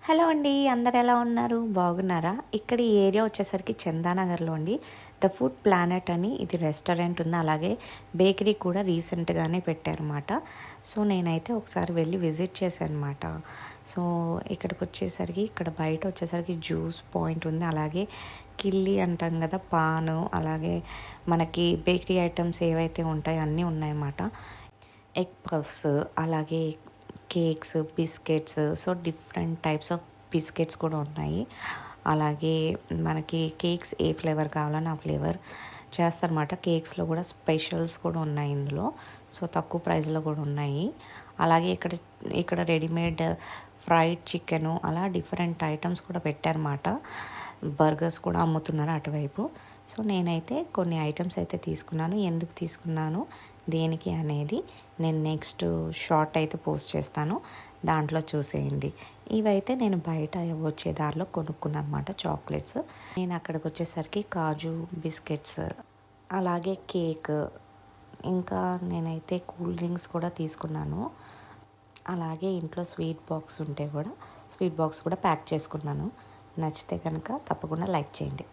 Hello అండి, అందరు ఎలా ఉన్నారు? బాగున్నారా? ఇక్కడ ఈ ఏరియా వచ్చేసరికి చందానగర్లో అండి. ద ఫుడ్ ప్లానెట్ అని ఇది రెస్టారెంట్ ఉంది. అలాగే బేకరీ కూడా రీసెంట్గానే పెట్టారన్నమాట. సో నేనైతే ఒకసారి వెళ్ళి విజిట్ చేశాను అనమాట. సో ఇక్కడికి వచ్చేసరికి ఇక్కడ బయట వచ్చేసరికి జ్యూస్ పాయింట్ ఉంది. అలాగే కిల్లి అంటాం కదా, పాను, అలాగే మనకి బేకరీ ఐటమ్స్ ఏవైతే ఉంటాయో అన్నీ ఉన్నాయన్నమాట. ఎగ్ పఫ్స్, అలాగే cakes, biscuits, so different types of biscuits కూడా ఉన్నాయి. అలాగే మనకి కేక్స్ ఏ ఫ్లేవర్ కావాలని ఆ ఫ్లేవర్ చేస్తారన్నమాట. కేక్స్లో కూడా స్పెషల్స్ కూడా ఉన్నాయి ఇందులో. సో తక్కువ ప్రైస్లో కూడా ఉన్నాయి. అలాగే ఇక్కడ రెడీమేడ్ ఫ్రైడ్ చికెను, అలా డిఫరెంట్ ఐటమ్స్ కూడా పెట్టారన్నమాట. బర్గర్స్ కూడా అమ్ముతున్నారు అటువైపు. సో నేనైతే కొన్ని ఐటమ్స్ అయితే తీసుకున్నాను. ఎందుకు తీసుకున్నాను, దేనికి అనేది నేను నెక్స్ట్ షార్ట్ అయితే పోస్ట్ చేస్తాను, దాంట్లో చూసేయండి. ఇవైతే నేను బయట వచ్చే దారిలో కొనుక్కున్నాను అనమాట, చాక్లెట్స్. నేను అక్కడికి వచ్చేసరికి కాజు బిస్కెట్స్, అలాగే కేక్, ఇంకా నేనైతే కూల్ డ్రింక్స్ కూడా తీసుకున్నాను. అలాగే ఇంట్లో స్వీట్ బాక్స్ ఉంటే కూడా స్వీట్ బాక్స్ కూడా ప్యాక్ చేసుకున్నాను. నచ్చితే కనుక తప్పకుండా లైక్ చేయండి.